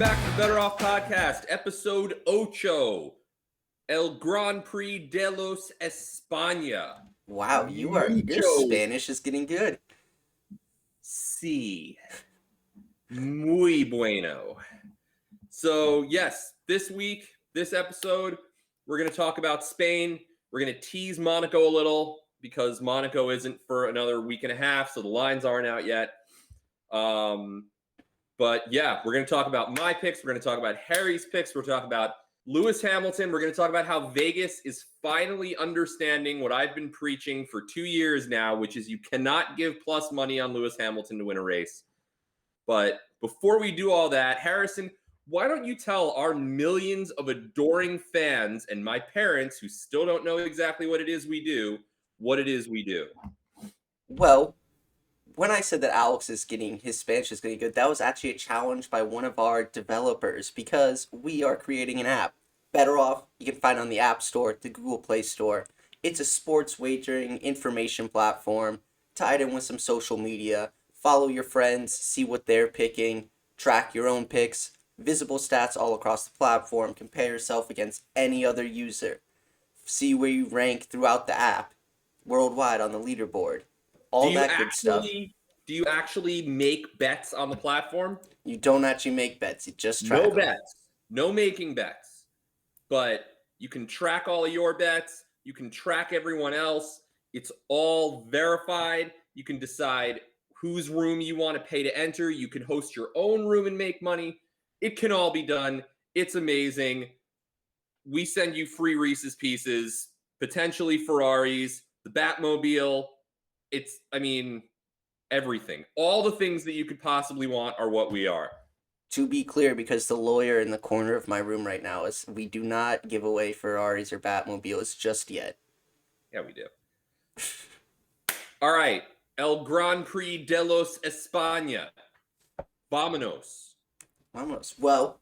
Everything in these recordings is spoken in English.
back to the Better Off Podcast, episode 8, El Grand Prix de los España. Wow, your Spanish is getting good. Sí. Muy bueno. So, yes, this week, this episode, we're going to talk about Spain. We're going to tease Monaco a little because Monaco isn't for another week and a half, so the lines aren't out yet. But yeah, we're going to talk about my picks. We're going to talk about Harry's picks. We're talking about Lewis Hamilton. We're going to talk about how Vegas is finally understanding what I've been preaching for 2 years now, which is you cannot give plus money on Lewis Hamilton to win a race. But before we do all that, Harrison, why don't you tell our millions of adoring fans and my parents who still don't know exactly what it is we do, what it is we do? Well, when I said that his Spanish is getting good, that was actually a challenge by one of our developers because we are creating an app. BettorOff, you can find on the App Store, the Google Play Store. It's a sports wagering information platform tied in with some social media. Follow your friends, see what they're picking, track your own picks, visible stats all across the platform, compare yourself against any other user, see where you rank throughout the app, worldwide on the leaderboard. All that good stuff. Do you actually make bets on the platform? You don't actually make bets. You just track them. No bets. No making bets. But you can track all of your bets. You can track everyone else. It's all verified. You can decide whose room you want to pay to enter. You can host your own room and make money. It can all be done. It's amazing. We send you free Reese's Pieces, potentially Ferraris, the Batmobile. Everything. All the things that you could possibly want are what we are. To be clear, because the lawyer in the corner of my room right now is, we do not give away Ferraris or Batmobiles just yet. Yeah, we do. All right. El Grand Prix de los España. Vámonos. Well,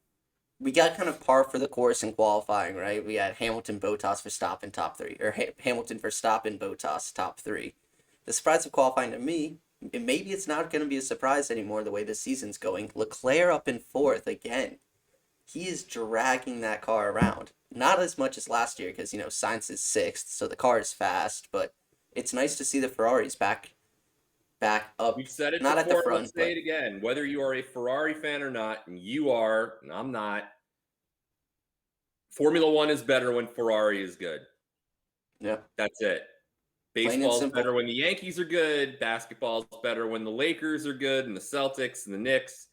we got kind of par for the course in qualifying, right? We had Hamilton, Bottas, Verstappen, top 3. Or Hamilton, Verstappen, Bottas, top 3. The surprise of qualifying to me, and maybe it's not going to be a surprise anymore the way this season's going, Leclerc up in 4th again. He is dragging that car around. Not as much as last year because, Sainz is 6th, so the car is fast, but it's nice to see the Ferraris back up. We've said it not before, at the front, let's say it again. Whether you are a Ferrari fan or not, and you are, and I'm not, Formula One is better when Ferrari is good. Yeah. That's it. Baseball is better when the Yankees are good. Basketball is better when the Lakers are good and the Celtics and the Knicks.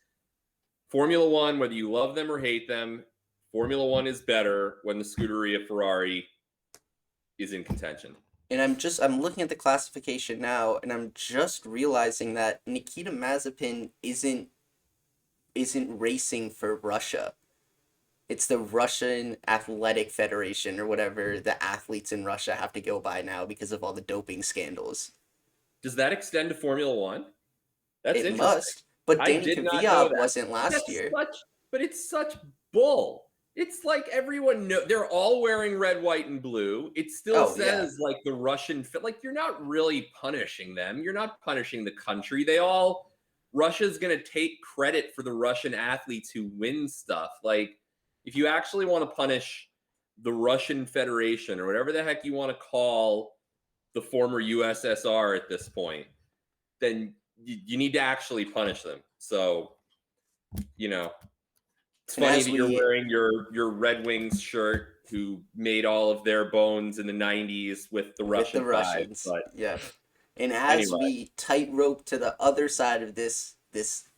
Formula One, whether you love them or hate them, Formula One is better when the Scuderia Ferrari is in contention. And I'm looking at the classification now, and I'm just realizing that Nikita Mazepin isn't racing for Russia. It's the Russian Athletic Federation or whatever the athletes in Russia have to go by now because of all the doping scandals. Does that extend to Formula One? That's it interesting. Must, but Danny Kvyat wasn't last year. But it's such bull. It's like everyone knows they're all wearing red, white, and blue. It still says like the Russian, like you're not really punishing them. You're not punishing the country. Russia's going to take credit for the Russian athletes who win stuff. Like if you actually want to punish the Russian Federation or whatever the heck you want to call the former USSR at this point, then you need to actually punish them. So, it's funny that you're wearing your Red Wings shirt, who made all of their bones in the 90s with the Russians. But yeah. And as we tightrope to the other side of this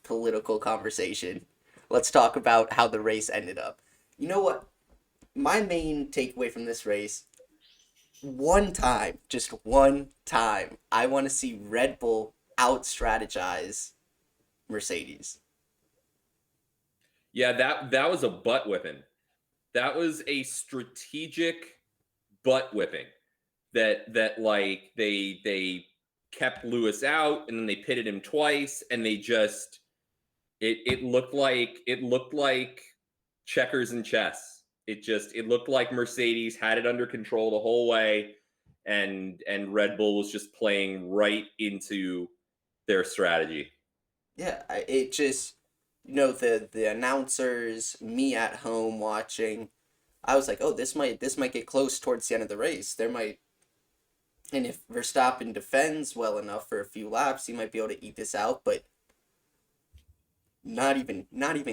political conversation, let's talk about how the race ended up. You know what? My main takeaway from this race, just one time, I want to see Red Bull out-strategize Mercedes. Yeah, that was a butt whipping. That was a strategic butt whipping. That like they kept Lewis out and then they pitted him twice and they just it looked like checkers and chess. It looked like Mercedes had it under control the whole way and Red Bull was just playing right into their strategy. Yeah, the announcers, me at home watching, I was like, oh, this might get close towards the end of the race. There might, and if Verstappen defends well enough for a few laps, he might be able to eke this out, but not even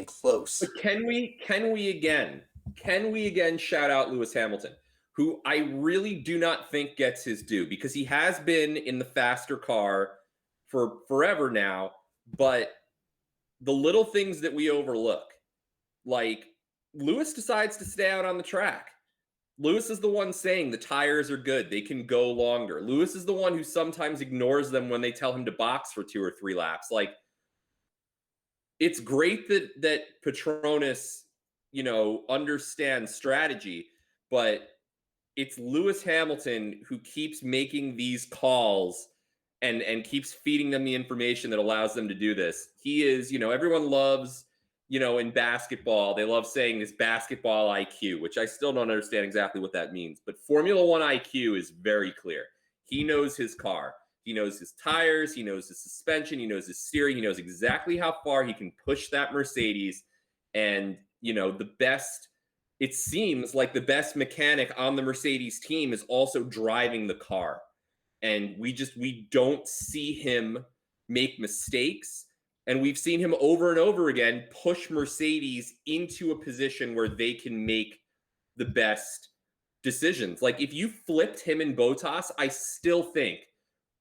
close. But can we again shout out Lewis Hamilton, who I really do not think gets his due, because he has been in the faster car for forever now, but the little things that we overlook, like Lewis decides to stay out on the track. Lewis is the one saying the tires are good, they can go longer. Lewis is the one who sometimes ignores them when they tell him to box for 2 or 3 laps. Like, it's great that Petronas, understands strategy, but it's Lewis Hamilton who keeps making these calls and keeps feeding them the information that allows them to do this. He is, everyone loves, in basketball, they love saying this basketball IQ, which I still don't understand exactly what that means. But Formula One IQ is very clear. He knows his car. He knows his tires. He knows his suspension. He knows his steering. He knows exactly how far he can push that Mercedes. And, it seems like the best mechanic on the Mercedes team is also driving the car. And we don't see him make mistakes. And we've seen him over and over again push Mercedes into a position where they can make the best decisions. Like, if you flipped him and Bottas, I still think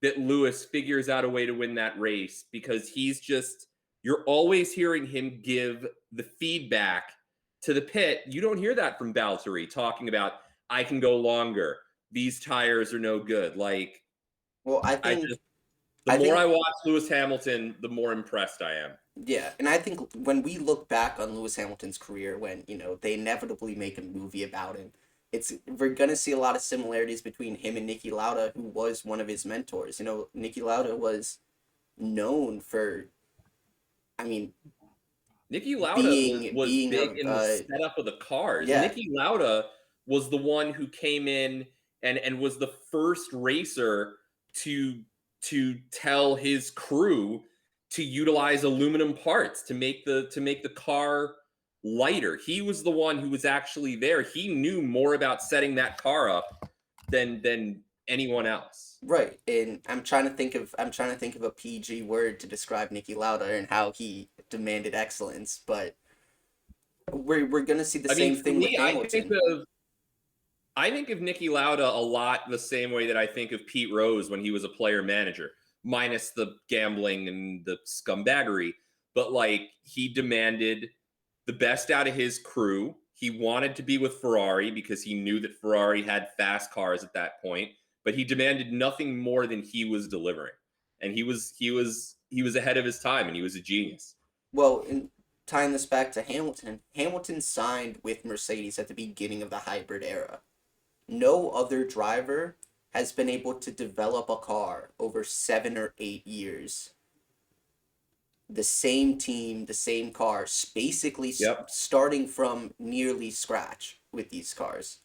that Lewis figures out a way to win that race, because you're always hearing him give the feedback to the pit. You don't hear that from Valtteri talking about, I can go longer, these tires are no good. Like, Well, the more I watch Lewis Hamilton, the more impressed I am. Yeah, and I think when we look back on Lewis Hamilton's career, when, they inevitably make a movie about him, we're gonna see a lot of similarities between him and Niki Lauda, who was one of his mentors. Niki Lauda was known for, I mean, Niki Lauda was big in the setup of the cars. Yeah. Niki Lauda was the one who came in and was the first racer to tell his crew to utilize aluminum parts to make the car lighter. He was the one who was actually there. He knew more about setting that car up than anyone else. Right, and I'm trying to think of a PG word to describe Niki Lauda and how he demanded excellence, but we're gonna see the same thing with Hamilton. I think of Niki Lauda a lot the same way that I think of Pete Rose when he was a player manager, minus the gambling and the scumbaggery. But he demanded the best out of his crew. He wanted to be with Ferrari because he knew that Ferrari had fast cars at that point, but he demanded nothing more than he was delivering. And he was ahead of his time, and he was a genius. Well, in tying this back to Hamilton signed with Mercedes at the beginning of the hybrid era. No other driver has been able to develop a car over 7 or 8 years. The same team, the same car, basically starting from nearly scratch with these cars.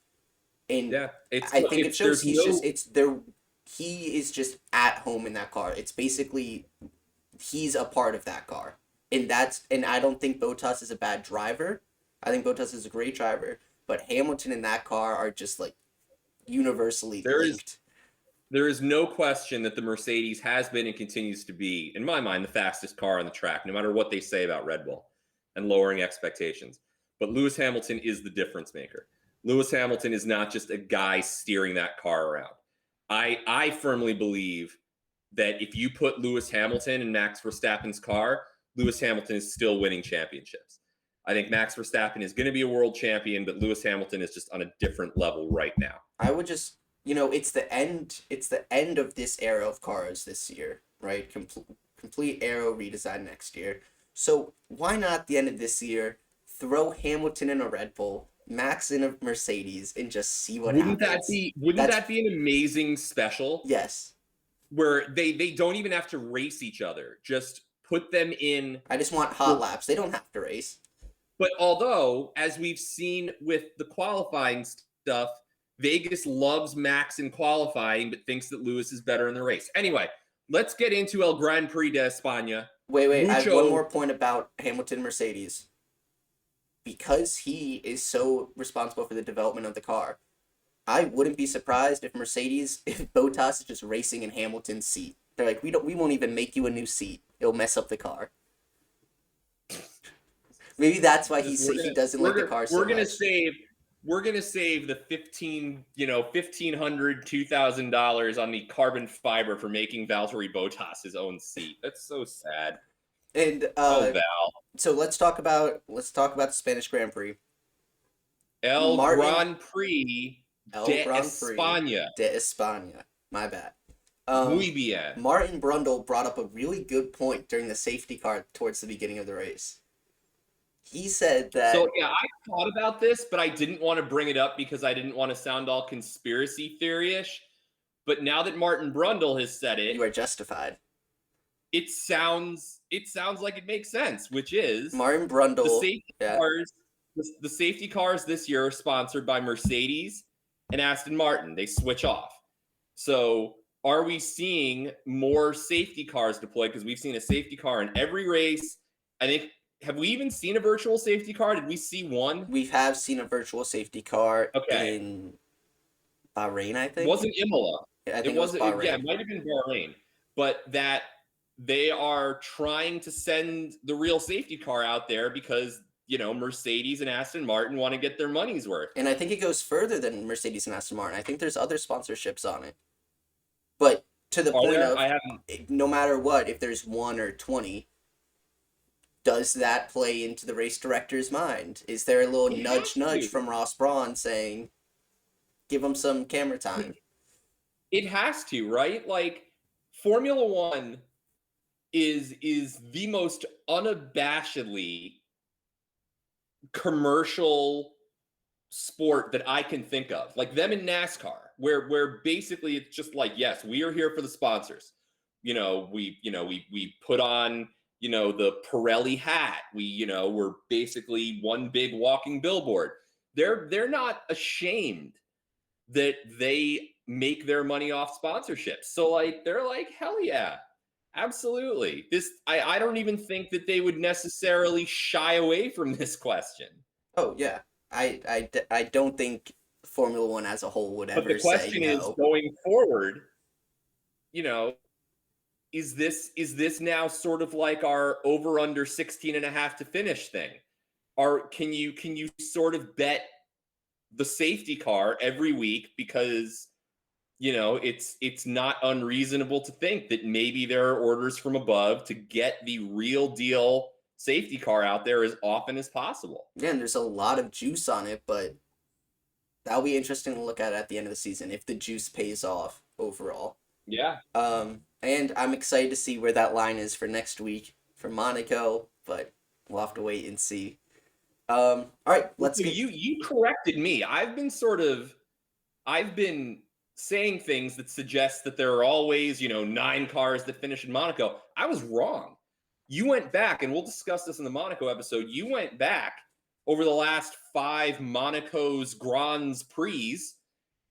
And I think it shows he is just at home in that car. It's basically, he's a part of that car. And I don't think Bottas is a bad driver. I think Bottas is a great driver, but Hamilton and that car are just universally linked. There is no question that the Mercedes has been and continues to be, in my mind, the fastest car on the track, no matter what they say about Red Bull and lowering expectations. But Lewis Hamilton is the difference maker. Lewis Hamilton is not just a guy steering that car around. I firmly believe that if you put Lewis Hamilton in Max Verstappen's car, Lewis Hamilton is still winning championships. I think Max Verstappen is going to be a world champion, but Lewis Hamilton is just on a different level right now. I would just, it's the end of this era of cars this year, right? Complete aero redesign next year. So why not the end of this year, throw Hamilton in a Red Bull, Max in a Mercedes, and just see what happens? Wouldn't that be an amazing special? Yes. Where they don't even have to race each other. Just put them in. I just want hot laps. They don't have to race. But although, as we've seen with the qualifying stuff, Vegas loves Max in qualifying, but thinks that Lewis is better in the race. Anyway, let's get into El Gran Prix de España. Wait. I have one Mucho. more point about Hamilton Mercedes. Because he is so responsible for the development of the car, I wouldn't be surprised if Bottas is just racing in Hamilton's seat. They're like, we won't even make you a new seat. It'll mess up the car. Maybe that's why he doesn't like the car so much. We're gonna save the $1,500, $2,000 on the carbon fiber for making Valtteri Bottas his own seat. That's so sad. And oh, Val. So let's talk about the Spanish Grand Prix. Grand Prix de España. My bad. Muy bien. Martin Brundle brought up a really good point during the safety car towards the beginning of the race. He said that... So, yeah, I thought about this, but I didn't want to bring it up because I didn't want to sound all conspiracy theory-ish. But now that Martin Brundle has said it... You are justified. It sounds like it makes sense, which is... Martin Brundle... The safety cars this year are sponsored by Mercedes and Aston Martin. They switch off. So are we seeing more safety cars deployed? Because we've seen a safety car in every race. I think... Have we even seen a virtual safety car? Did we see one? We have seen a virtual safety car in Bahrain, I think. It wasn't Imola. I think it was Bahrain. Yeah, it might have been Bahrain. But that they are trying to send the real safety car out there because, Mercedes and Aston Martin want to get their money's worth. And I think it goes further than Mercedes and Aston Martin. I think there's other sponsorships on it. But to the point of, no matter what, if there's 1 or 20... Does that play into the race director's mind? Is there a little nudge from Ross Brawn saying, give him some camera time? It has to, right? Like, Formula One is the most unabashedly commercial sport that I can think of. Like them in NASCAR, where basically it's just like, yes, we are here for the sponsors. We put on... the Pirelli hat. We're basically one big walking billboard. They're not ashamed that they make their money off sponsorships. So they're like, hell yeah, absolutely. I don't even think that they would necessarily shy away from this question. Oh yeah, I don't think Formula One as a whole would ever say no. But the question is, going forward, is this now sort of like our over under 16.5 to finish thing? Or can you sort of bet the safety car every week because it's not unreasonable to think that maybe there are orders from above to get the real deal safety car out there as often as possible. Yeah, and there's a lot of juice on it, but that'll be interesting to look at the end of the season if the juice pays off overall. Yeah. And I'm excited to see where that line is for next week for Monaco, but we'll have to wait and see. All right, let's get... You corrected me. I've been saying things that suggest that there are always, 9 cars that finish in Monaco. I was wrong. You went back, and we'll discuss this in the Monaco episode. You went back over the last 5 Monaco's Grand Prix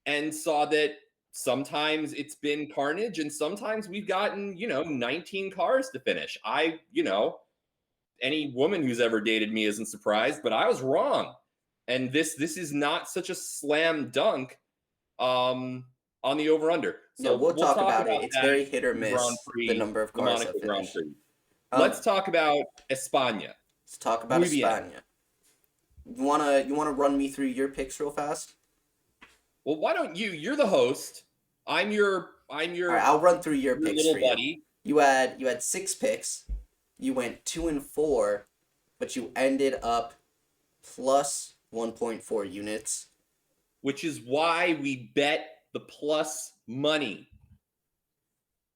and saw that sometimes it's been carnage and sometimes we've gotten, 19 cars to finish. Any woman who's ever dated me isn't surprised, but I was wrong. And this is not such a slam dunk on the over under. So we'll talk about it. It's very hit or miss, the number of cars that finish. Let's talk about España. Let's talk about España. You wanna run me through your picks real fast? Well, why don't you? You're the host. I'm your. All right, I'll run through your picks little for you. buddy. You had 6 picks. You went 2 and 4, but you ended up plus 1.4 units. Which is why we bet the plus money.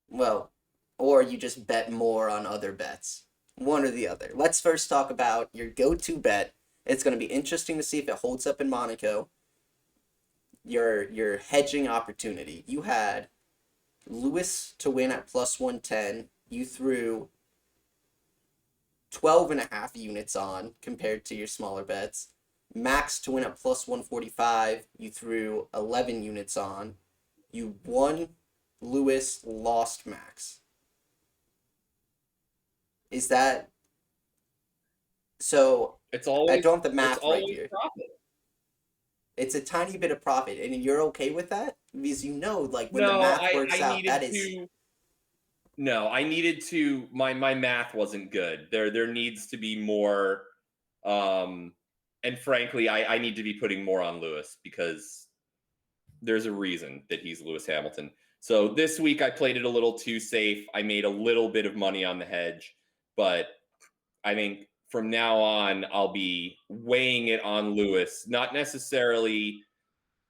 Well, or you just bet more on other bets. One or the other. Let's first talk about your go-to bet. It's going to be interesting to see if it holds up in Monaco. Your hedging opportunity. You had Lewis to win at plus 110. You threw 12.5 units on compared to your smaller bets. Max to win at plus 145. You threw 11 units on. You won Lewis, lost Max. Is that so? I don't have the it's math right always here. profit. It's a tiny bit of profit, and you're okay with that because you know, like when the No, math works I out, that needed is to. No, I needed to. My math wasn't good. There needs to be more. Um, and frankly, I need to be putting more on Lewis because there's a reason that he's Lewis Hamilton. So this week I played it a little too safe. I made a little bit of money on the hedge, but I think from now on I'll be weighing it on Lewis, not necessarily.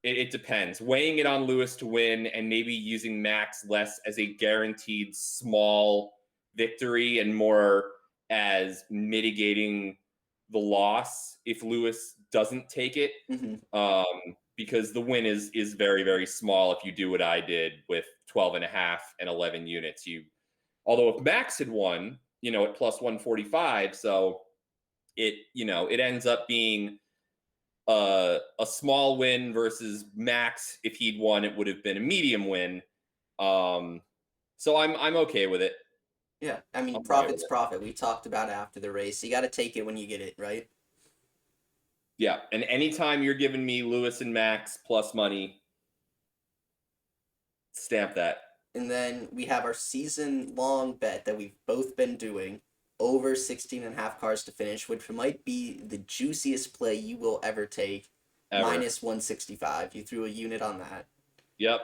It depends. Weighing it on Lewis to win and maybe using Max less as a guaranteed small victory and more as mitigating the loss if Lewis doesn't take it. Because the win is very, very small if you do what I did with 12 and a half and 11 units. Although if Max had won, at plus 145, so it ends up being a small win versus Max. If he'd won, it would have been a medium win. So I'm okay with it. yeah. I mean, I'm fine with profit's it. profit. We talked about it after the race. You got to take it when you get it, right? Yeah, and anytime you're giving me Lewis and Max plus money, stamp that. And then we have our season-long bet that we've both been doing over 16 and a half cars to finish, which might be the juiciest play you will ever take. Ever. Minus 165. You threw a unit on that. Yep.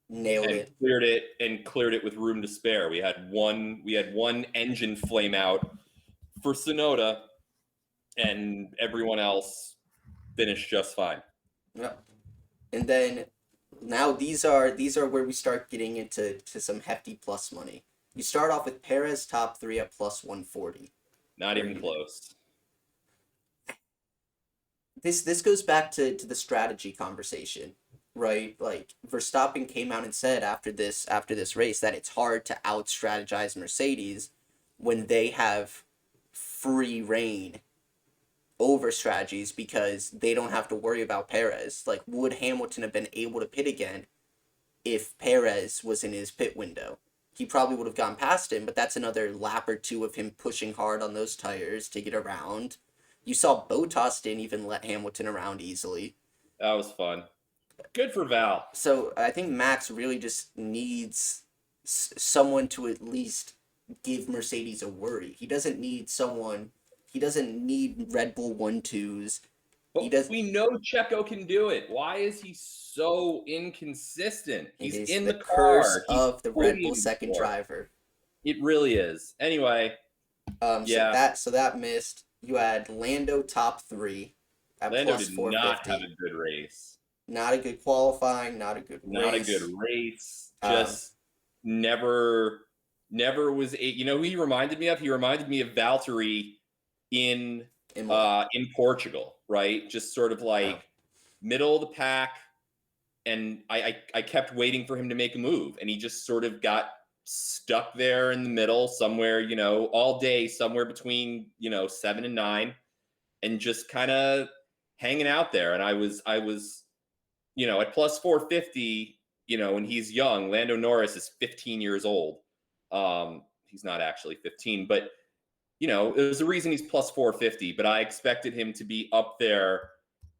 Nailed And it. cleared it with room to spare. We had one engine flame out for Sonoda, and everyone else finished just fine. Yep. And then now these are where we start getting into some hefty plus money. You start off with Perez top 3 at plus 140. Not even close. This goes back to the strategy conversation, right? Like Verstappen came out and said after this race that it's hard to out strategize Mercedes when they have free reign over strategies because they don't have to worry about Perez. Like, would Hamilton have been able to pit again if Perez was in his pit window? He probably would have gone past him, but that's another lap or two of him pushing hard on those tires to get around. You saw Bottas didn't even let Hamilton around easily. That was fun. Good for Val. So I think Max really just needs someone to at least give Mercedes a worry. He doesn't need someone. He doesn't need Red Bull 1-2s. But we know Checo can do it. Why is he so inconsistent? He's It is in the the curse car. of the Red Bull second driver. It really is. Anyway, yeah. So that missed. You had Lando top 3 at Lando plus did 450. not have a good race. Not a good qualifying. Not a good race. Not a good race. Just never was a. You know who he reminded me of? He reminded me of Valtteri in Portugal, right? Just sort of like middle of the pack, and I kept waiting for him to make a move, and he just sort of got stuck there in the middle somewhere, all day, somewhere between 7 and 9, and just kind of hanging out there. And I was at plus 450, when he's young. Lando Norris is 15 years old. He's not actually 15, but there's a reason he's plus 450, but I expected him to be up there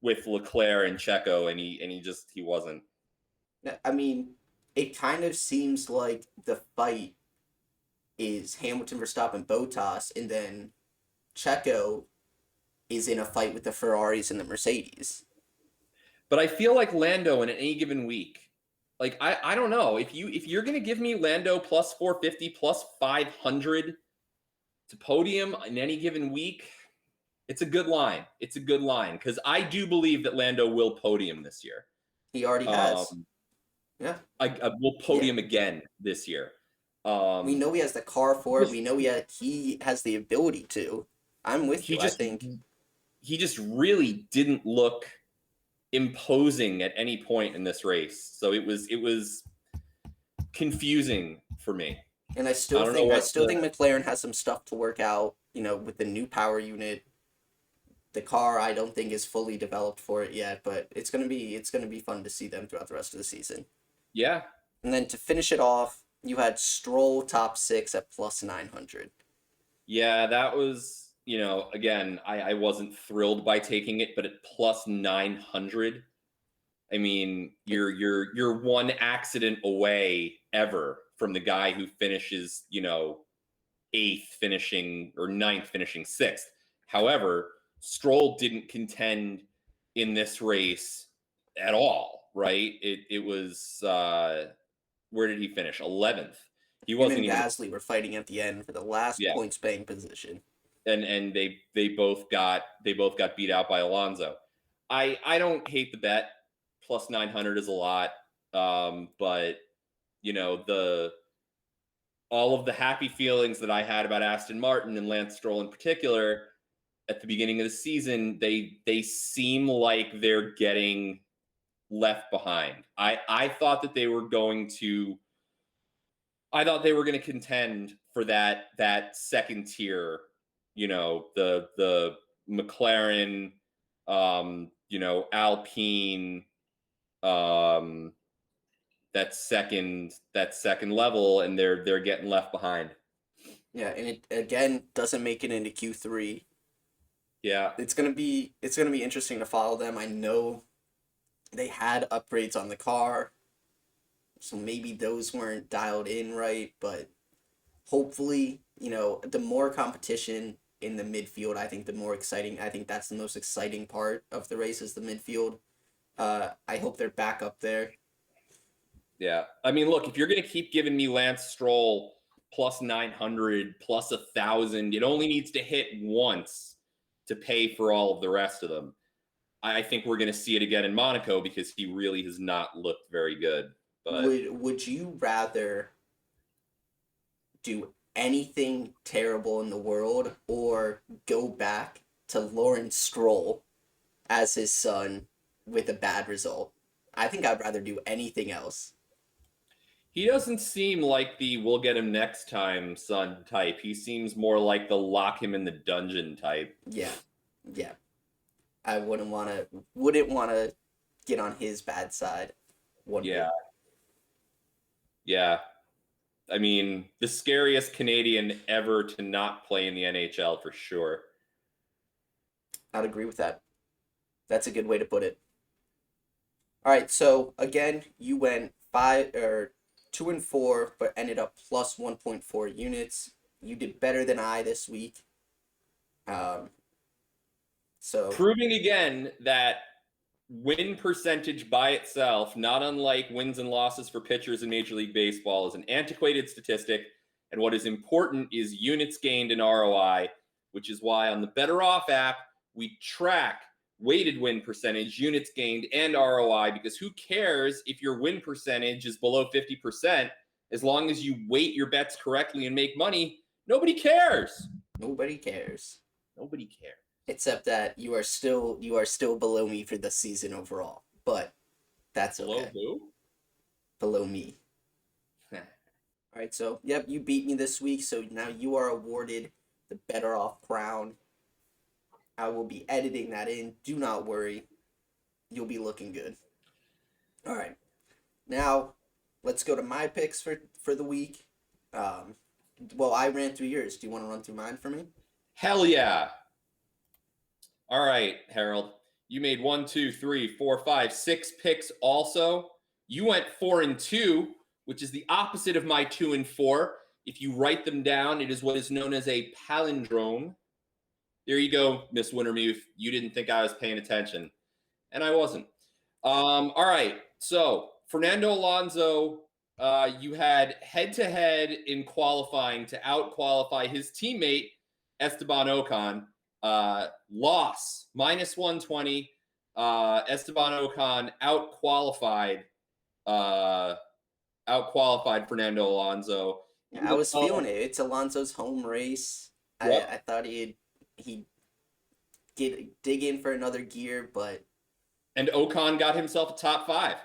with Leclerc and Checo, and he wasn't. I mean, it kind of seems like the fight is Hamilton, Verstappen, Bottas, and then Checo is in a fight with the Ferraris and the Mercedes. But I feel like Lando in any given week, like I don't know, if you're gonna give me Lando plus 450 plus 500 to podium in any given week, it's a good line. It's a good line because I do believe that Lando will podium this year. He already has. Yeah. I will podium again this year. We know he has the car for it. We know he has the ability to. I'm with you. I think he just really didn't look imposing at any point in this race. So it was confusing for me. And I still think McLaren has some stuff to work out, with the new power unit. The car I don't think is fully developed for it yet, but it's gonna be fun to see them throughout the rest of the season. Yeah. And then to finish it off, you had Stroll top 6 at plus 900. Yeah, that was, again, I wasn't thrilled by taking it, but at plus 900, I mean, you're one accident away ever from the guy who finishes, eighth finishing or ninth finishing sixth. However, Stroll didn't contend in this race at all, right? It was where did he finish? 11th. He Him wasn't and even. Gasly were fighting at the end for the last Yeah, points paying position. and they both got beat out by Alonso. I don't hate the bet. Plus 900 is a lot, but the all of the happy feelings that I had about Aston Martin and Lance Stroll in particular at the beginning of the season, they seem like they're getting left behind. I thought that they were going to contend for that second tier, the McLaren, Alpine, that second level, and they're getting left behind. Yeah, and it again doesn't make it into Q3. Yeah. It's gonna be interesting to follow them. I know they had upgrades on the car, so maybe those weren't dialed in right, but hopefully, the more competition in the midfield, I think the more exciting. I think that's the most exciting part of the race is the midfield. I hope they're back up there. Yeah. I mean, look, if you're going to keep giving me Lance Stroll plus 900, plus 1,000, it only needs to hit once to pay for all of the rest of them. I think we're going to see it again in Monaco because he really has not looked very good. But Would you rather do anything terrible in the world or go back to Lawrence Stroll as his son with a bad result? I think I'd rather do anything else. he doesn't seem like the "we'll get him next time" son type. He seems more like the lock him in the dungeon type. Yeah. Yeah. I wouldn't want to get on his bad side one Yeah. bit. Yeah. I mean, the scariest Canadian ever to not play in the NHL for sure. I'd agree with that. That's a good way to put it. All right, so again, you went 2-4, but ended up plus 1.4 units. You did better than I this week. So Proving again that win percentage by itself, not unlike wins and losses for pitchers in Major League Baseball, is an antiquated statistic. And what is important is units gained in ROI, which is why on the BettorOff app, we track weighted win percentage, units gained, and ROI, because who cares if your win percentage is below 50%? As long as you weight your bets correctly and make money, nobody cares. nobody cares. Nobody cares. Except that you are still below me for the season overall. But that's okay. Below who? Below me. All right, so yep, you beat me this week, so now you are awarded the BettorOff crown. I will be editing that in. Do not worry. You'll be looking good. All right. Now, let's go to my picks for the week. Well, I ran through yours. Do you want to run through mine for me? Hell yeah. All right, Harold. You made 1, 2, 3, 4, 5, 6 picks also. You went 4-2, which is the opposite of my 2-4. If you write them down, it is what is known as a palindrome. There you go, Miss Wintermuth. You didn't think I was paying attention. And I wasn't. All right. So, Fernando Alonso, you had head-to-head in qualifying to out-qualify his teammate, Esteban Ocon. Loss, minus 120. Esteban Ocon out-qualified Fernando Alonso. Yeah, I was feeling it. It's Alonso's home race. Yep. I thought he'd dig in for another gear, but and Ocon got himself a top 5.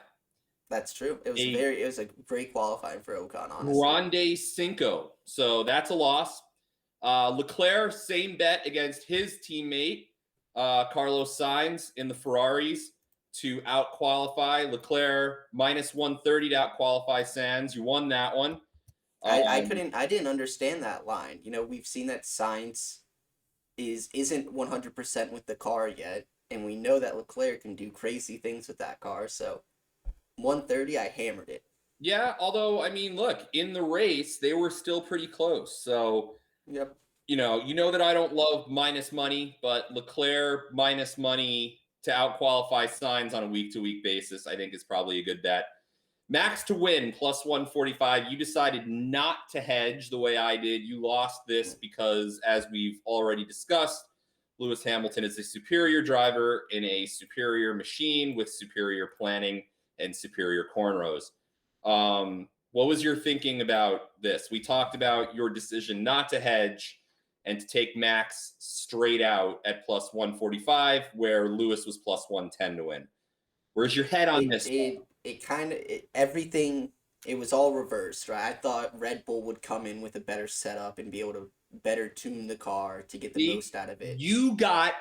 That's true. It was a great qualifying for Ocon, honestly. Grande Cinco. So that's a loss. Leclerc, same bet against his teammate, Carlos Sainz in the Ferraris to out-qualify. Leclerc minus 130 to out-qualify Sainz. You won that one. I didn't understand that line. You know, we've seen that SAINZ isn't 100% with the car yet, and we know that Leclerc can do crazy things with that car. So 130, I hammered it. Yeah, although I mean, look, in the race they were still pretty close. So yep. You know that I don't love minus money, but Leclerc minus money to outqualify SAINZ on a week-to-week basis, I think is probably a good bet. Max to win plus 145. You decided not to hedge the way I did. You lost this because, as we've already discussed, Lewis Hamilton is a superior driver in a superior machine with superior planning and superior cornrows. What was your thinking about this? We talked about your decision not to hedge and to take Max straight out at plus 145, where Lewis was plus 110 to win. Where's your head on this? Everything, it was all reversed, right? I thought Red Bull would come in with a better setup and be able to better tune the car to get the most out of it. You got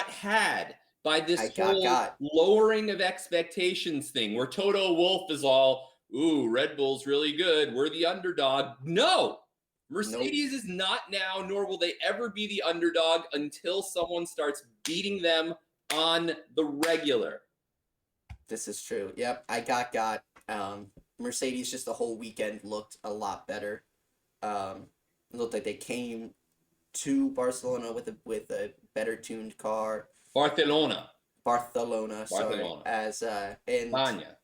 had by this whole lowering of expectations thing, where Toto Wolff is all, ooh, Red Bull's really good, we're the underdog. No! Mercedes is not now, nor will they ever be the underdog until someone starts beating them on the regular. This is true. Yep, I got. Mercedes just the whole weekend looked a lot better. It looked like they came to Barcelona with a better tuned car. Barcelona. Sorry. As and Spania.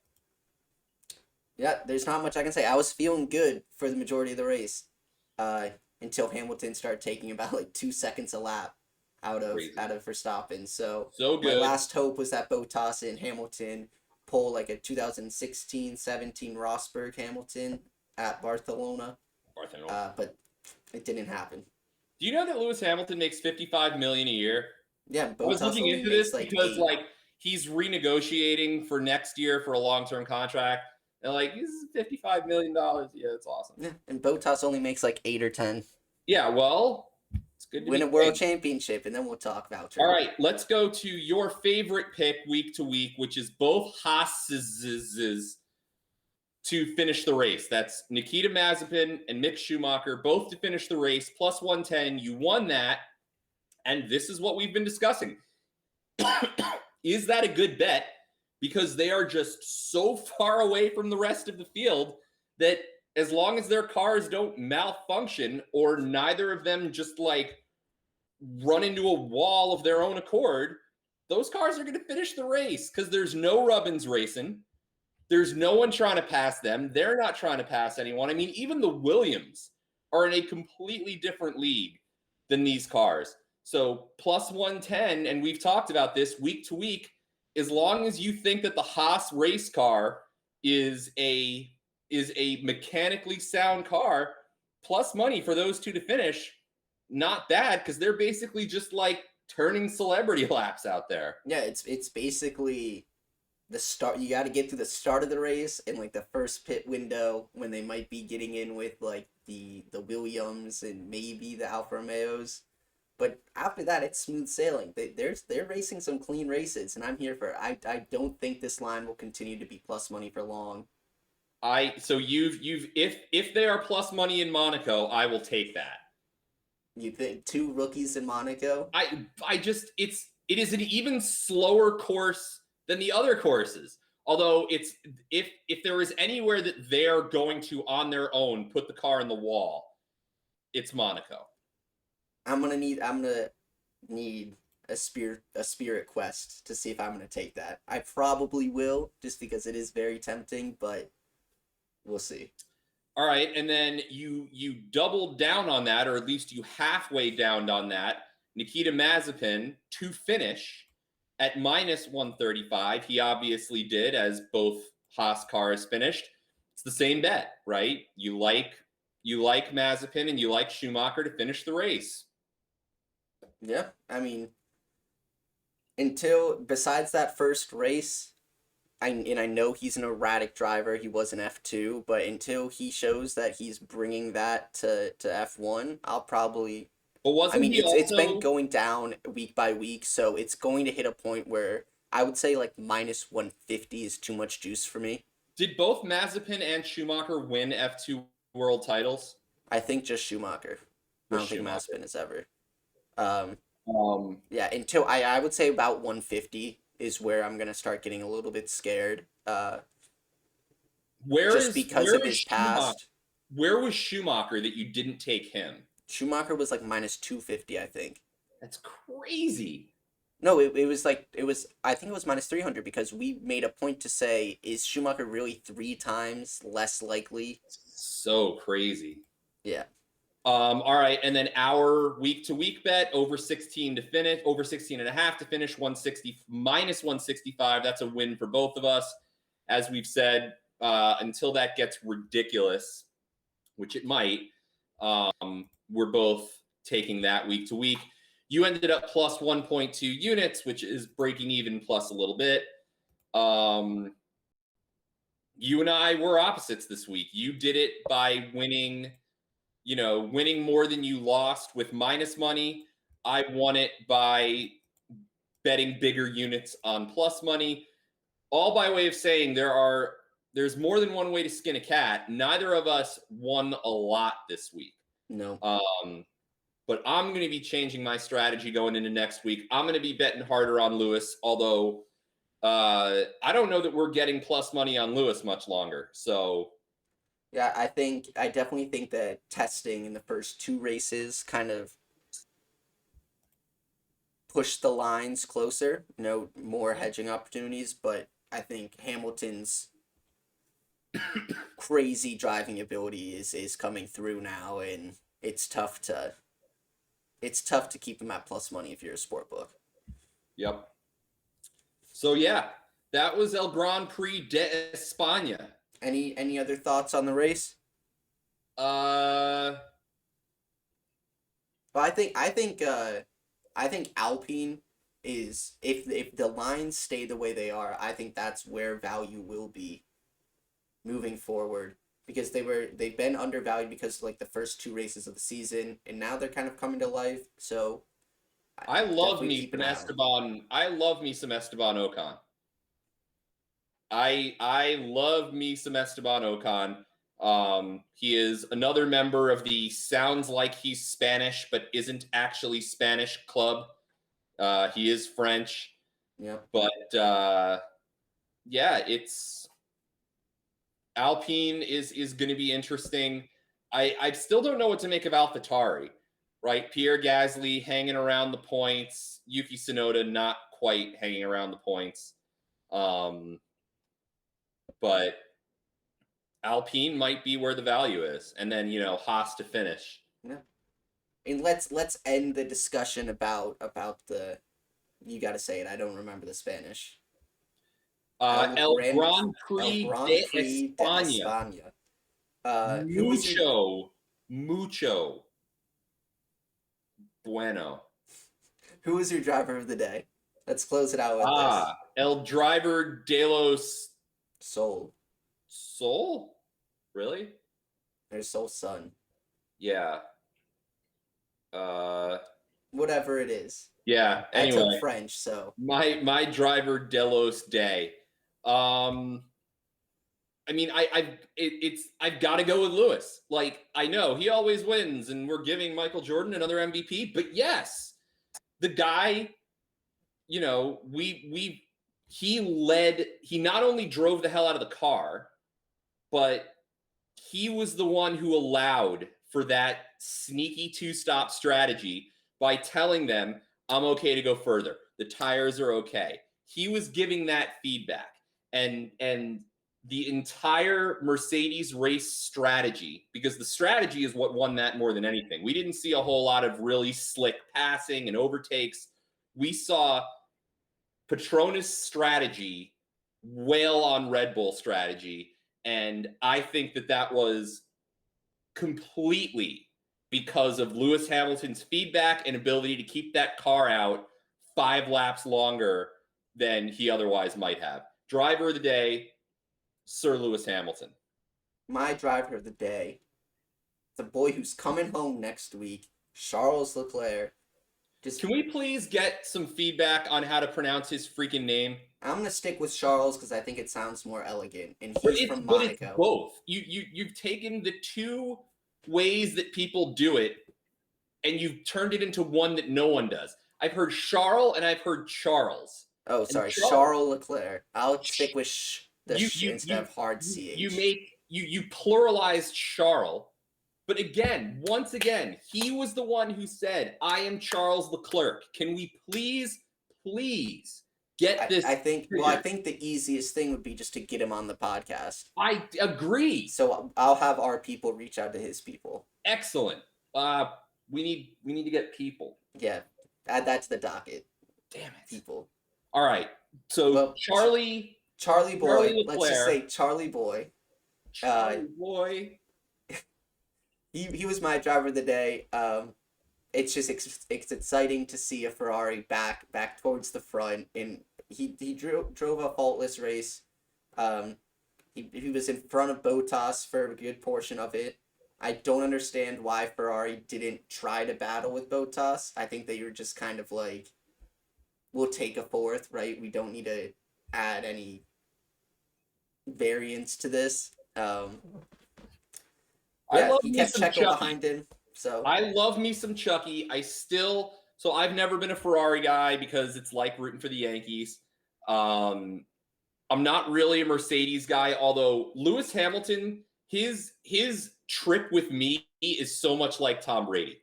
Yeah, there's not much I can say. I was feeling good for the majority of the race. Until Hamilton started taking about like 2 seconds a lap out of Verstappen. So good. My last hope was that Bottas and Hamilton pull like a 2016-17 Rosberg Hamilton at Barcelona. But it didn't happen. Do you know that Lewis Hamilton makes $55 million a year? Yeah, Bottas I was looking into this because he's renegotiating for next year for a long-term contract. And this is $55 million. Yeah, that's awesome. Yeah, and Bottas only makes like 8 or 10. Yeah, well, it's good to win a world championship, and then we'll talk about it. All right, let's go to your favorite pick week to week, which is both HAAS's to finish the race. That's Nikita Mazepin and Mick Schumacher, both to finish the race, plus 110. You won that, and this is what we've been discussing. Is that a good bet? Because they are just so far away from the rest of the field that as long as their cars don't malfunction or neither of them just run into a wall of their own accord, those cars are going to finish the race because there's no Rubbins racing. There's no one trying to pass them. They're not trying to pass anyone. I mean, even the Williams are in a completely different league than these cars. So plus 110, and we've talked about this week to week, as long as you think that the Haas race car is a mechanically sound car, plus money for those two to finish, not bad, because they're basically just turning celebrity laps out there. Yeah, it's basically the start. You got to get to the start of the race and the first pit window when they might be getting in with the Williams and maybe the Alfa Romeos. But after that, it's smooth sailing. They're racing some clean races, and I'm here for it. I don't think this line will continue to be plus money for long. So if they are plus money in Monaco, I will take that. You think 2 rookies in Monaco? It is an even slower course than the other courses. Although if there is anywhere that they're going to on their own put the car in the wall, it's Monaco. I'm gonna need a spirit quest to see if I'm gonna take that. I probably will, just because it is very tempting, but we'll see. All right, and then you doubled down on that, or at least you halfway downed on that. Nikita Mazepin to finish at minus 135. He obviously did, as both Haas cars finished. It's the same bet, right? You like Mazepin and you like Schumacher to finish the race. Yeah, I mean, besides that first race, I know he's an erratic driver. He was an F2, but until he shows that he's bringing that to F1, I'll probably. But it's been going down week by week, so it's going to hit a point where I would say minus 150 is too much juice for me. Did both Mazepin and Schumacher win F2 world titles? I think just Schumacher. I don't think Schumacher. Mazepin is ever. Um, Yeah, until I would say about 150 is where I'm gonna start getting a little bit scared. Just because where of was his Schumacher? past. Where was Schumacher that you didn't take him? Schumacher was like minus 250, I think. That's crazy. No, it was like I think it was minus 300 because we made a point to say, is Schumacher really 3 times less likely? So crazy. Yeah. All right, and then our week to week bet over 16 to finish, over 16 and a half to finish, 160 minus 165. That's a win for both of us. As we've said, until that gets ridiculous, which it might, we're both taking that week to week. You ended up plus 1.2 units, which is breaking even plus a little bit. You and I were opposites this week. You did it by winning more than you lost with minus money. I won it by betting bigger units on plus money. All by way of saying there's more than one way to skin a cat. Neither of us won a lot this week. No. But I'm going to be changing my strategy going into next week. I'm going to be betting harder on Lewis, although I don't know that we're getting plus money on Lewis much longer. So yeah, I definitely think that testing in the first 2 races kind of pushed the lines closer, more hedging opportunities, but I think Hamilton's crazy driving ability is coming through now, and it's tough to keep him at plus money if you're a sport book. Yep. So yeah, that was El Grand Prix de España. Any other thoughts on the race? Well, I think Alpine is, if the lines stay the way they are, I think that's where value will be moving forward, because they've been undervalued because like the first 2 races of the season, and now they're kind of coming to life. So I love me some Esteban. I love me some Esteban Ocon. I love me some Esteban Ocon. He is another member of the sounds like he's Spanish but isn't actually Spanish club. He is French. Yeah. But yeah, it's Alpine is going to be interesting. I still don't know what to make of AlphaTauri, right? Pierre Gasly hanging around the points, Yuki Tsunoda not quite hanging around the points. But Alpine might be where the value is, and then Haas to finish. Yeah. And let's end the discussion about the, you got to say it. I don't remember the Spanish. El Grand Prix de España. Mucho bueno. Who was your driver of the day? Let's close it out with this. El Driver de los Sol. Really? There's Sol Sun. Yeah. Whatever it is. Yeah. Anyway, I took French, so my driver Delos Day. I mean, I've got to go with Lewis. Like, I know he always wins, and we're giving Michael Jordan another MVP. But yes, the guy, he led. He not only drove the hell out of the car, but he was the one who allowed for that sneaky 2-stop strategy by telling them, I'm okay to go further. The tires are okay. He was giving that feedback. And the entire Mercedes race strategy, because the strategy is what won that more than anything. We didn't see a whole lot of really slick passing and overtakes. We saw Petronas strategy wail on Red Bull strategy. And I think that was completely because of Lewis Hamilton's feedback and ability to keep that car out 5 laps longer than he otherwise might have. Driver of the day, Sir Lewis Hamilton. My driver of the day, the boy who's coming home next week, Charles Leclerc. Can we please get some feedback on how to pronounce his freaking name? I'm gonna stick with Charles because I think it sounds more elegant, and he's from But Monaco. it's both. You've taken the two ways that people do it, and you've turned it into one that no one does. I've heard Charles and I've heard Charles. Oh, sorry, Charles Leclerc. I'll stick with instead of hard ch. You pluralize Charles, but once again, he was the one who said, "I am Charles Leclerc." Can we please get this? I think the easiest thing would be just to get him on the podcast. I agree. So I'll have our people reach out to his people. Excellent. We need to get people. Yeah, add that to the docket. Damn it, people. All right. So Charlie Boy. Leclerc, let's just say Charlie Boy. Charlie Boy. He was my driver of the day. It's just it's exciting to see a Ferrari back towards the front, and he drove a faultless race. He was in front of Bottas for a good portion of it. I don't understand why Ferrari didn't try to battle with Bottas. I think they were just kind of like, we'll take a fourth, right? We don't need to add any variance to this. He kept Checo behind him. So I love me some Chucky. I've never been a Ferrari guy because it's like rooting for the Yankees. I'm not really a Mercedes guy, although Lewis Hamilton, his trip with me is so much like Tom Brady.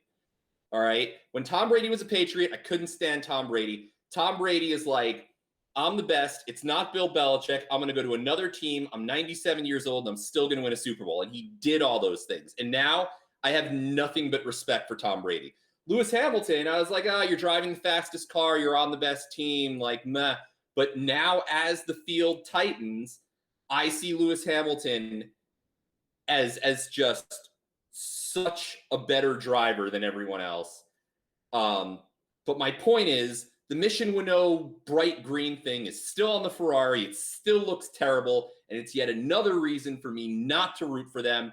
All right. When Tom Brady was a Patriot, I couldn't stand Tom Brady. Tom Brady is like, I'm the best. It's not Bill Belichick. I'm going to go to another team. I'm 97 years old, and I'm still going to win a Super Bowl. And he did all those things. And now I have nothing but respect for Tom Brady. Lewis Hamilton, I was like, you're driving the fastest car. You're on the best team. Like, meh. But now as the field tightens, I see Lewis Hamilton as just such a better driver than everyone else. But my point is, the Mission Winnow bright green thing is still on the Ferrari. It still looks terrible, and it's yet another reason for me not to root for them.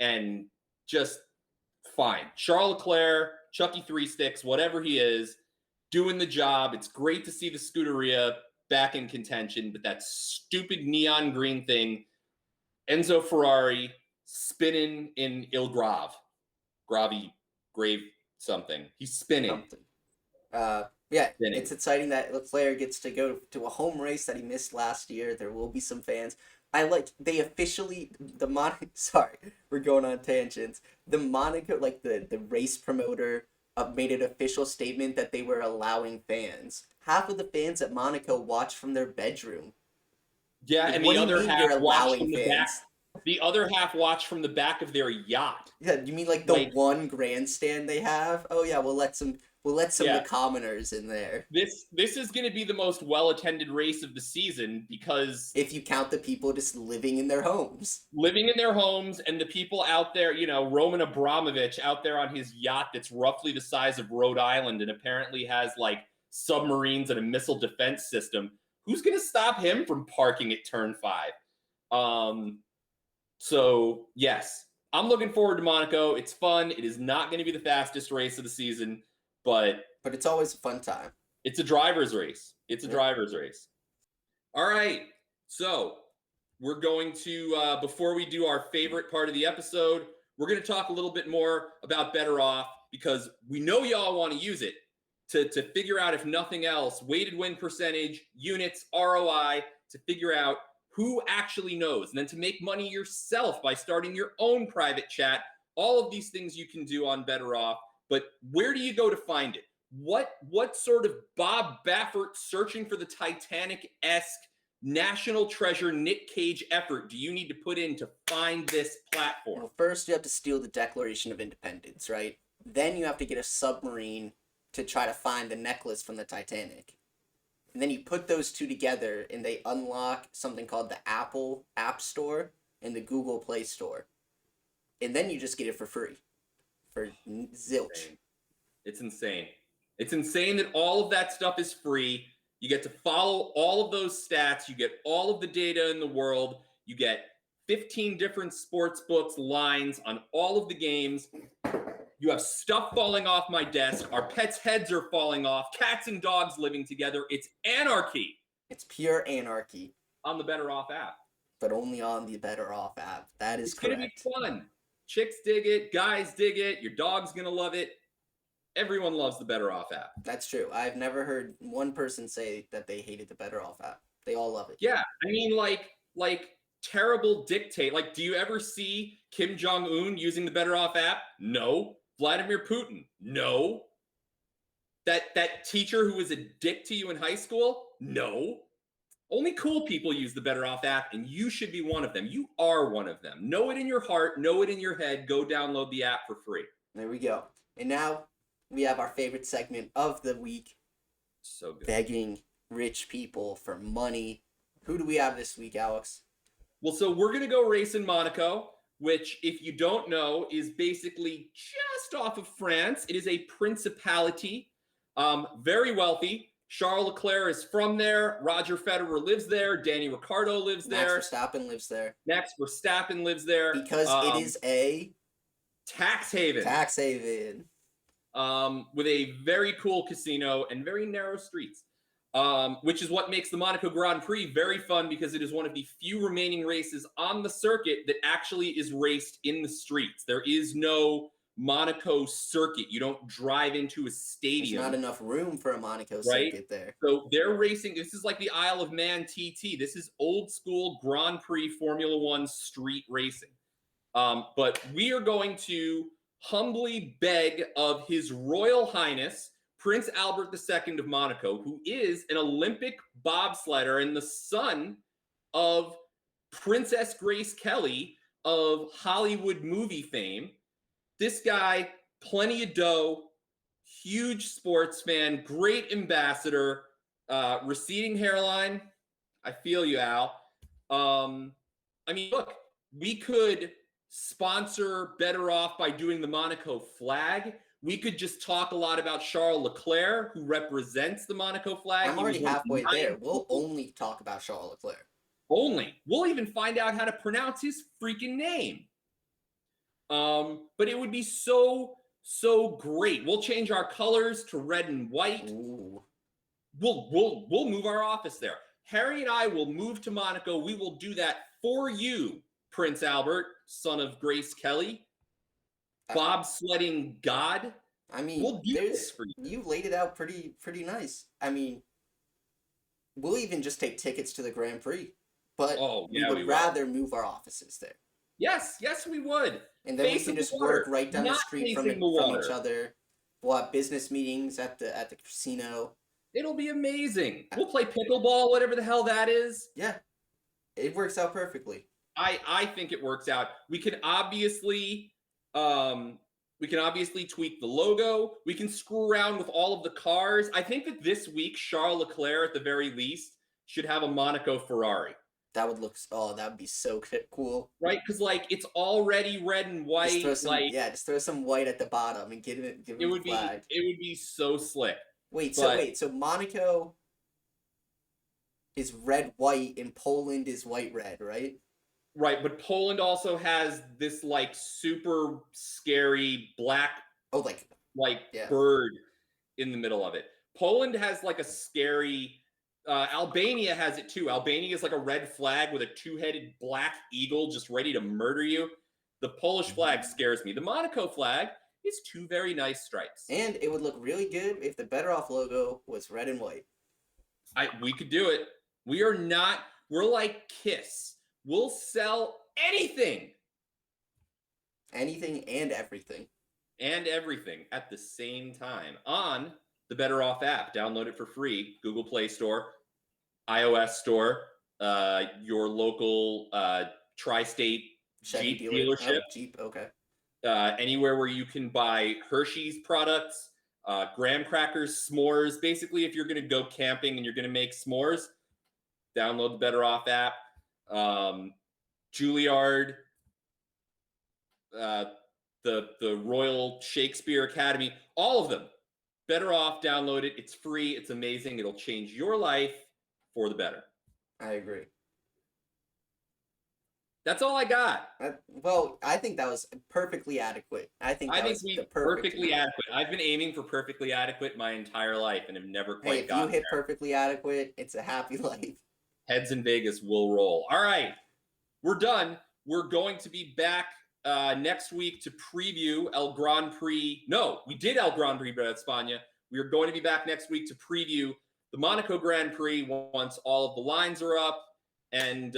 And just fine. Charles Leclerc, Chucky Three Sticks, whatever he is, doing the job. It's great to see the Scuderia back in contention, but that stupid neon green thing, Enzo Ferrari spinning in Il Grave. Grave something. He's spinning. Spinning. It's exciting that Leclerc gets to go to a home race that he missed last year. There will be some fans. They officially, sorry, we're going on tangents. The Monaco, the race promoter made an official statement that they were allowing fans. Half of the fans at Monaco watch from their bedroom. Yeah, and the other half watch from the back. The other half watch from the back of their yacht. Yeah, you mean the one grandstand they have? Oh yeah, we'll let some of the commoners in there. This is going to be the most well-attended race of the season because if you count the people just living in their homes. And the people out there, Roman Abramovich out there on his yacht that's roughly the size of Rhode Island and apparently has submarines and a missile defense system. Who's going to stop him from parking at turn 5? So yes, I'm looking forward to Monaco. It's fun. It is not going to be the fastest race of the season, but it's always a fun time. It's a driver's race. Driver's race. All right. So we're going to, before we do our favorite part of the episode, we're going to talk a little bit more about BettorOff because we know y'all want to use it to figure out, if nothing else, weighted win percentage, units, ROI, to figure out who actually knows, and then to make money yourself by starting your own private chat. All of these things you can do on BettorOff, but where do you go to find it? What sort of Bob Baffert searching for the Titanic-esque national treasure Nick Cage effort do you need to put in to find this platform? Well, first you have to steal the Declaration of Independence, right? Then you have to get a submarine to try to find the necklace from the Titanic. And then you put those two together and they unlock something called the Apple App Store and the Google Play Store. And then you just get it for free. For zilch. It's insane. It's insane that all of that stuff is free. You get to follow all of those stats. You get all of the data in the world. You get 15 different sports books lines on all of the games. You have stuff falling off my desk. Our pets' heads are falling off. Cats and dogs living together. It's anarchy. It's pure anarchy. On the BettorOff app. But only on the BettorOff app. That is correct. It's going to be fun. Chicks dig it. Guys dig it. Your dog's going to love it. Everyone loves the BettorOff app. That's true. I've never heard one person say that they hated the BettorOff app. They all love it. Yeah. I mean, like terrible dictate. Like, do you ever see Kim Jong-un using the BettorOff app? No. Vladimir Putin? No. That teacher who was a dick to you in high school? No. Only cool people use the BettorOff app, and you should be one of them. You are one of them. Know it in your heart. Know it in your head. Go download the app for free. There we go. And now we have our favorite segment of the week. So good. Begging rich people for money. Who do we have this week, Alex? Well, so we're going to go race in Monaco, which, if you don't know, is basically just off of France. It is a principality, very wealthy. Charles Leclerc is from there. Roger Federer lives there. Danny Ricciardo lives there. Max Verstappen lives there. Max Verstappen lives there. Because it is a tax haven. Tax haven. With a very cool casino and very narrow streets, which is what makes the Monaco Grand Prix very fun, because it is one of the few remaining races on the circuit that actually is raced in the streets. There is no Monaco circuit. You don't drive into a stadium. There's not enough room for a Monaco circuit there. So they're racing. This is like the Isle of Man TT. This is old school Grand Prix Formula One street racing. But we are going to humbly beg of His Royal Highness Prince Albert II of Monaco, who is an Olympic bobsledder and the son of Princess Grace Kelly of Hollywood movie fame. This guy, plenty of dough, huge sports fan, great ambassador, receding hairline. I feel you, Al. I mean, look, we could sponsor BettorOff by doing the Monaco flag. We could just talk a lot about Charles Leclerc, who represents the Monaco flag. I'm already halfway there. We'll only talk about Charles Leclerc. Only. We'll even find out how to pronounce his freaking name. But it would be so great. We'll change our colors to red and white. Ooh. We'll move our office there. Harry and I will move to Monaco. We will do that for you, Prince Albert, son of Grace Kelly, bobsledding god. I mean, we'll do this for you. You laid it out pretty nice. I mean, we'll even just take tickets to the Grand Prix, but we would rather move our offices there. Yes, we would. And then we can just work right down the street from each other. We'll have business meetings at the casino. It'll be amazing. We'll play pickleball, whatever the hell that is. Yeah, it works out perfectly. I think it works out. We can obviously tweak the logo. We can screw around with all of the cars. I think that this week Charles Leclerc, at the very least, should have a Monaco Ferrari. That would look. Oh, that would be so cool. Right, because like it's already red and white. Just throw some white at the bottom and give it the flag. It would be so slick. So Monaco is red white and Poland is white red, right? Right, but Poland also has this like super scary black bird in the middle of it. Poland has like a scary. Albania has it too. Albania is like a red flag with a two-headed black eagle just ready to murder you. The Polish flag scares me. The Monaco flag is two very nice stripes. And it would look really good if the BettorOff logo was red and white. We could do it. We're like Kiss. We'll sell anything. Anything and everything. And everything at the same time on the BettorOff app. Download it for free. Google Play Store, iOS Store, your local tri-state Jeep dealership. Jeep, okay. Anywhere where you can buy Hershey's products, graham crackers, s'mores. Basically, if you're going to go camping and you're going to make s'mores, download the BettorOff app. Juilliard, the Royal Shakespeare Academy, all of them. BettorOff, download it. It's free. It's amazing. It'll change your life for the better. I agree. That's all I got. Well, I think that was perfectly adequate. I think we the perfectly adequate. I've been aiming for perfectly adequate my entire life and have never Hey, quite if gotten you hit there. perfectly adequate, it's a happy life. Heads in Vegas will roll. All right, we're done. We're going to be back next week to preview El Grand Prix. No, we did El Grand Prix de España. We are going to be back next week to preview the Monaco Grand Prix once all of the lines are up. And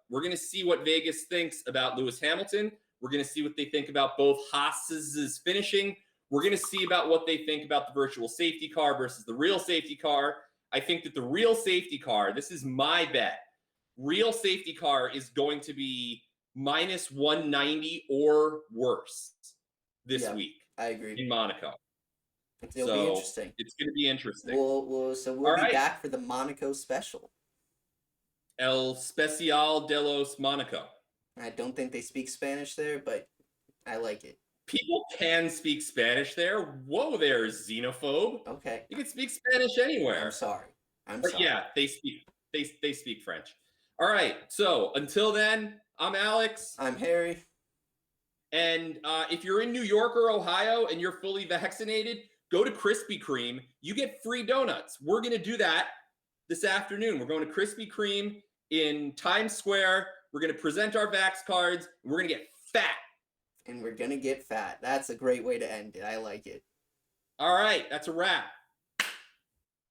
we're going to see what Vegas thinks about Lewis Hamilton. We're going to see what they think about both Haas's finishing. We're going to see about what they think about the virtual safety car versus the real safety car. I think that the real safety car, this is my bet, real safety car is going to be minus 190 or worse this week. I agree. In Monaco. It'll be interesting. It's going to be interesting. We'll be back for the Monaco special. El Especial de los Monaco. I don't think they speak Spanish there, but I like it. People can speak Spanish there. Whoa there, xenophobe. Okay. You can speak Spanish anywhere. I'm sorry. But yeah, they speak French. All right. So until then, I'm Alex. I'm Harry. And if you're in New York or Ohio and you're fully vaccinated, go to Krispy Kreme. You get free donuts. We're going to do that this afternoon. We're going to Krispy Kreme in Times Square. We're going to present our vax cards. And we're going to get fat. And we're going to get fat. That's a great way to end it. I like it. All right. That's a wrap.